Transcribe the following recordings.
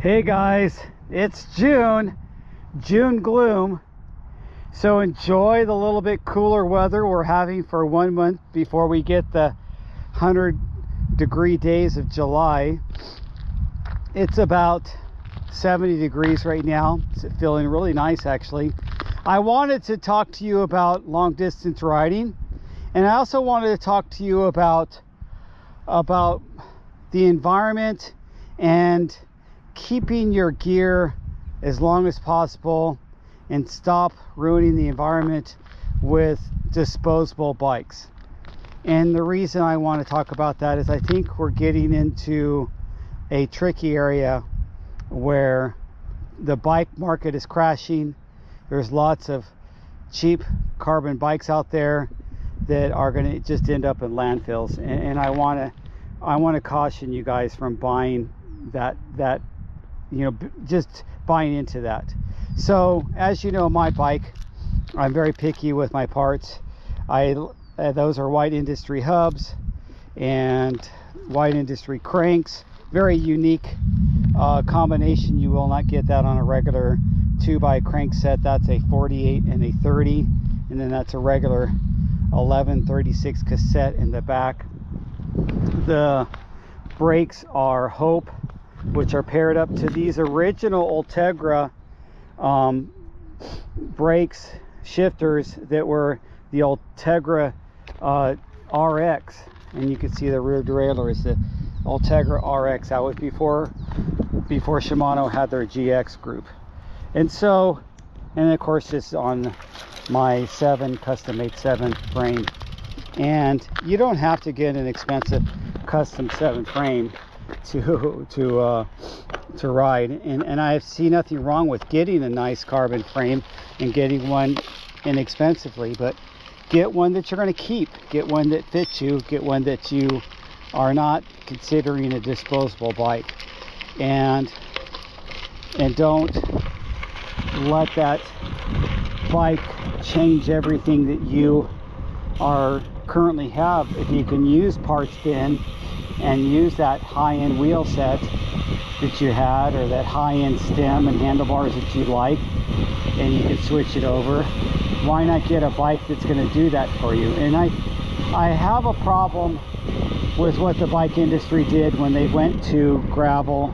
Hey guys, it's June gloom. So enjoy the little bit cooler weather we're having for 1 month before we get the 100-degree days of July. It's about 70 degrees right now. It's feeling really nice actually. I wanted to talk to you about long distance riding, and I also wanted to talk to you about the environment and keeping your gear as long as possible and stop ruining the environment with disposable bikes. And the reason I want to talk about that is I think we're getting into a tricky area where the bike market is crashing. There's lots of cheap carbon bikes out there that are going to just end up in landfills, and I want to caution you guys from buying that just buying into that. So as you know, my bike, I'm very picky with my parts. Those are White Industry hubs and White Industry cranks. Very unique combination. You will not get that on a regular 2x crank set. That's a 48 and a 30, and then that's a regular 1136 cassette in the back. The brakes are Hope, which are paired up to these original Ultegra brakes shifters that were the Ultegra RX, and you can see the rear derailleur is the Ultegra RX. That was before Shimano had their GX group. And of course this is on my custom made 7 frame, and you don't have to get an expensive custom 7 frame to ride, and I see nothing wrong with getting a nice carbon frame and getting one inexpensively, but get one that you're going to keep, get one that fits you, get one that you are not considering a disposable bike, and don't let that bike change everything that you are currently have. If you can use parts bin and use that high-end wheel set that you had, or that high-end stem and handlebars that you like, and you can switch it over, why not get a bike that's going to do that for you? And I have a problem with what the bike industry did when they went to gravel,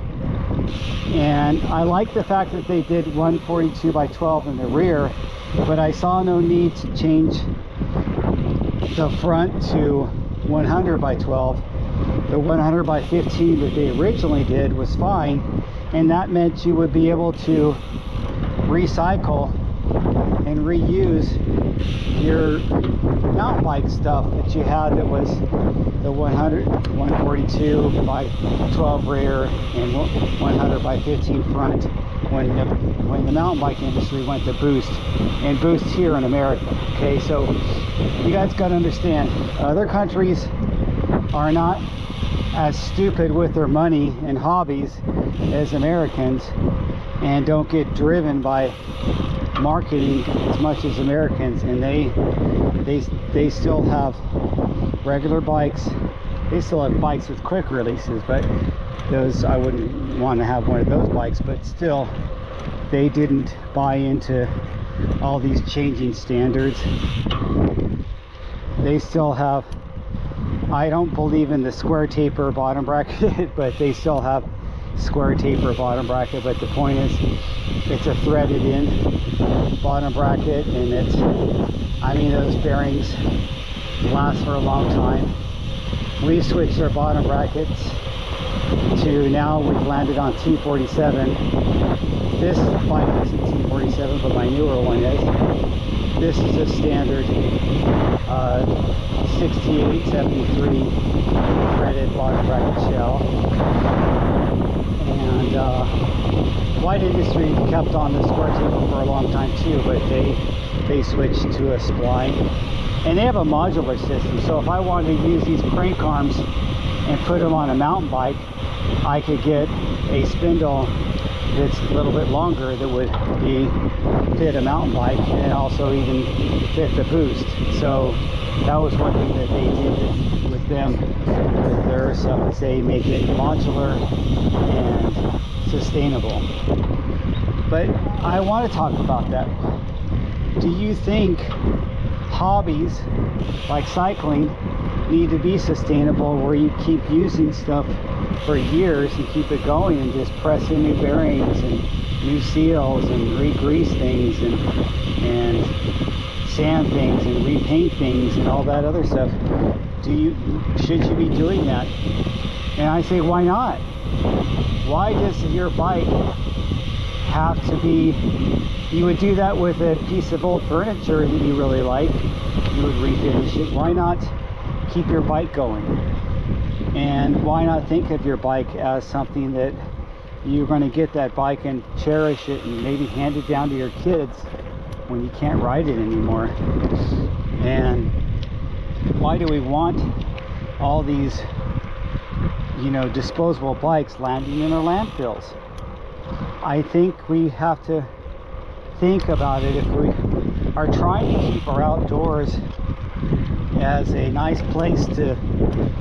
and I like the fact that they did 142x12 in the rear, but I saw no need to change the front to 100x12. The 100x15 that they originally did was fine, and that meant you would be able to recycle and reuse your mountain bike stuff that you had, that was the 142x12 rear and 100x15 front, when the mountain bike industry went to Boost here in America. Okay, so you guys got to understand, other countries are not as stupid with their money and hobbies as Americans, and don't get driven by marketing as much as Americans, and they still have regular bikes. They still have bikes with quick releases, but those, I wouldn't want to have one of those bikes, but still they didn't buy into all these changing standards. They still have, I don't believe in the square taper bottom bracket, but they still have square taper bottom bracket. But the point is, it's a threaded in bottom bracket, and it's, I mean, those bearings last for a long time. We switched our bottom brackets to, now we've landed on T47. This bike isn't T47, but my newer one is. This is a standard 6873 threaded bottom bracket shell, and White Industry kept on the square table for a long time too, but they switched to a spline, and they have a modular system. So if I wanted to use these crank arms and put them on a mountain bike, I could get a spindle that's a little bit longer that would fit a mountain bike and also even fit the boost. So that was one thing that they did with them, with their stuff, is they make it modular and sustainable. But I want to talk about that. Do you think hobbies like cycling need to be sustainable, where you keep using stuff for years and keep it going and just press in new bearings and new seals and re-grease things and sand things and repaint things and all that other stuff? Should you be doing that? And I say, why not? Why does your bike have to be, you would do that with a piece of old furniture that you really like, you would refinish it. Why not keep your bike going? And why not think of your bike as something that you're going to get that bike and cherish it and maybe hand it down to your kids when you can't ride it anymore? And why do we want all these, you know, disposable bikes landing in our landfills? I think we have to think about it. If we are trying to keep our outdoors as a nice place to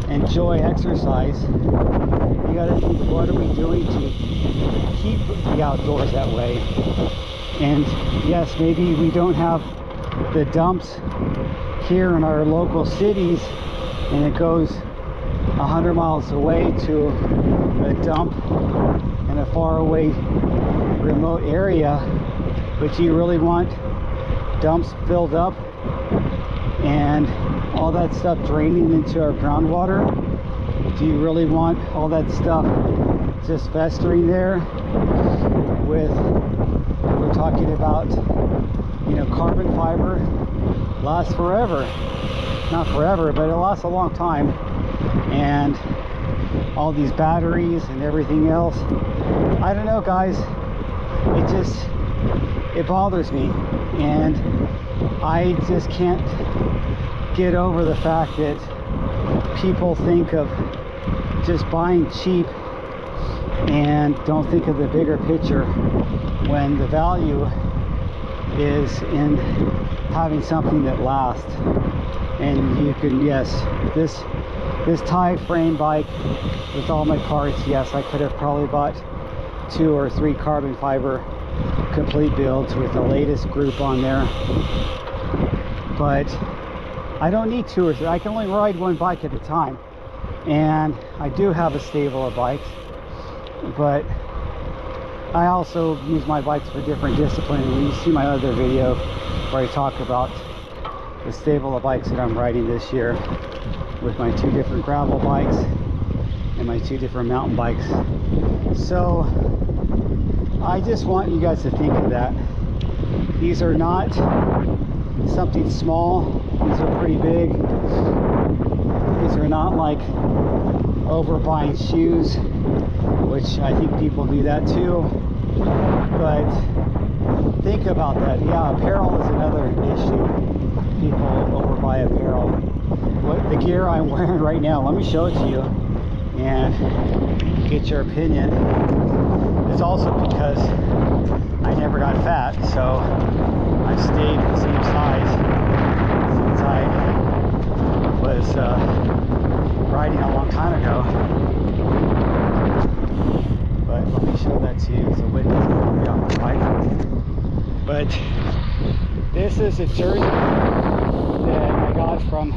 enjoy exercise, you got to think, what are we doing to keep the outdoors that way? And yes, maybe we don't have the dumps here in our local cities, and it goes 100 miles away to a dump in a faraway remote area. But do you really want dumps filled up and all that stuff draining into our groundwater? Do you really want all that stuff just festering there? With, we're talking about, you know, carbon fiber lasts forever. Not forever, but it lasts a long time. And all these batteries and everything else, I don't know, guys, it bothers me. And I just can't get over the fact that people think of just buying cheap and don't think of the bigger picture, when the value is in having something that lasts. And you can, yes, this tie frame bike with all my parts, yes, I could have probably bought 2 or 3 carbon fiber complete builds with the latest group on there, but I don't need 2 or 3. I can only ride one bike at a time, and I do have a stable of bikes, but I also use my bikes for different disciplines. When you see my other video where I talk about the stable of bikes that I'm riding this year, with my 2 different gravel bikes and my 2 different mountain bikes. So I just want you guys to think of that. These are not something small. These are pretty big. These are not like overbuying shoes, which I think people do that too. But think about that. Yeah, apparel is another issue. People overbuy apparel. What the gear I'm wearing right now, let me show it to you and get your opinion. It's also because I never got fat, so I've stayed the same size since I was riding a long time ago. But let me show that to you so wind doesn't be off the bike. But this is a jersey that I got from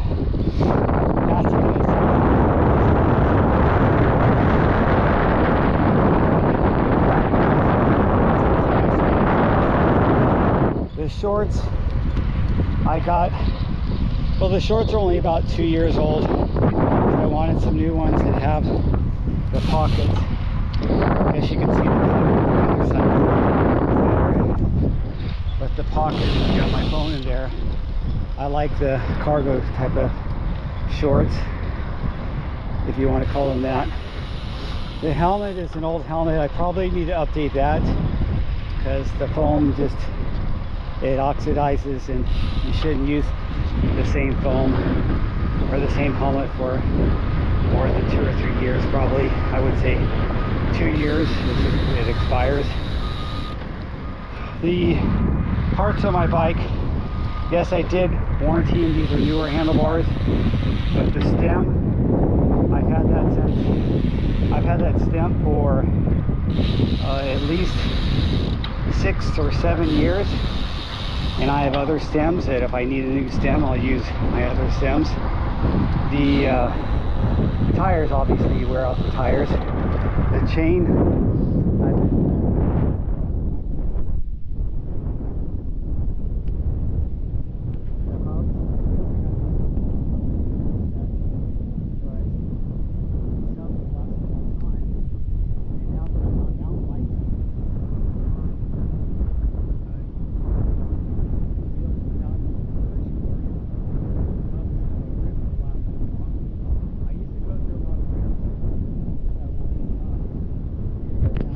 the shorts I got, well, the shorts are only about 2 years old. I wanted some new ones that have the pockets. I guess you can see the pocket on the other side. But the pocket, I got my phone in there. I like the cargo type of shorts, if you want to call them that. The helmet is an old helmet. I probably need to update that because the foam just, it oxidizes, and you shouldn't use the same foam or the same helmet for more than 2 or 3 years. Probably, I would say 2 years, it expires. The parts of my bike, yes, I did warranty them. These are newer handlebars, but the stem, I've had that stem for at least 6 or 7 years, and I have other stems that if I need a new stem, I'll use my other stems. The tires, obviously you wear out the tires. The chain,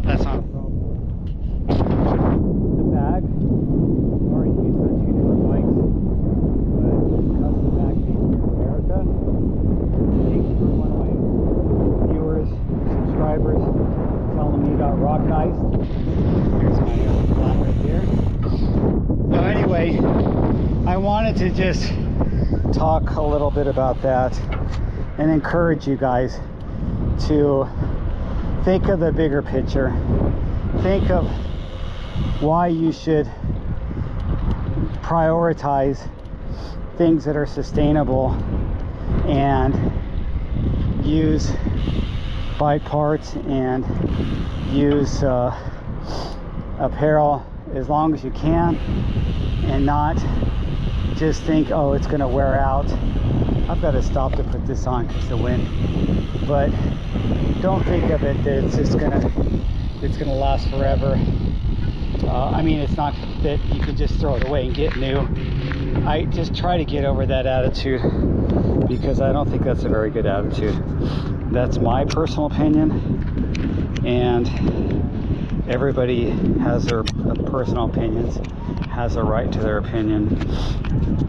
that's not a problem. The bag, already used on 2 different bikes, but because the bag made here in America, thanks for one of my viewers, subscribers, telling me about rock ice. Here's my flat right here. So anyway, I wanted to just talk a little bit about that and encourage you guys to think of the bigger picture. Think of why you should prioritize things that are sustainable and use bike parts and use apparel as long as you can, and not just think, oh, it's going to wear out. I've got to stop to put this on because of the wind. But don't think of it that it's just gonna last forever. I mean, it's not that you can just throw it away and get new. I just try to get over that attitude, because I don't think that's a very good attitude. That's my personal opinion, and everybody has their personal opinions, has a right to their opinion.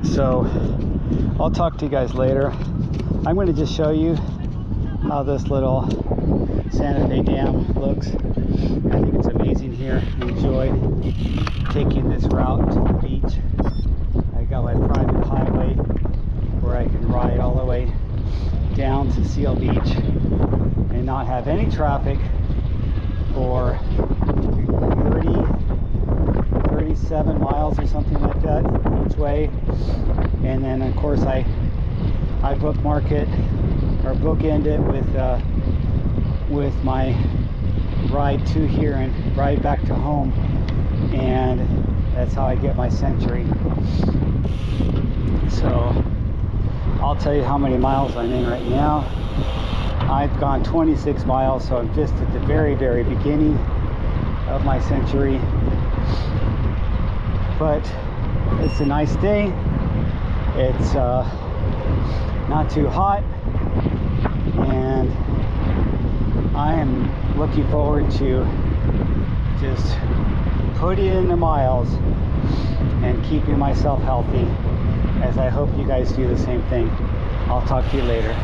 So I'll talk to you guys later. I'm going to just show you how this little Santa Fe Dam looks. I think it's amazing here. I enjoy taking this route to the beach. I got my private highway where I can ride all the way down to Seal Beach and not have any traffic for 37 miles or something like that each way. And then of course I bookmark it or bookend it with my ride to here and ride back to home, and that's how I get my century. So I'll tell you how many miles I'm in right now. I've gone 26 miles, so I'm just at the very beginning of my century. But it's a nice day. It's not too hot, and I am looking forward to just putting in the miles and keeping myself healthy, as I hope you guys do the same thing. I'll talk to you later.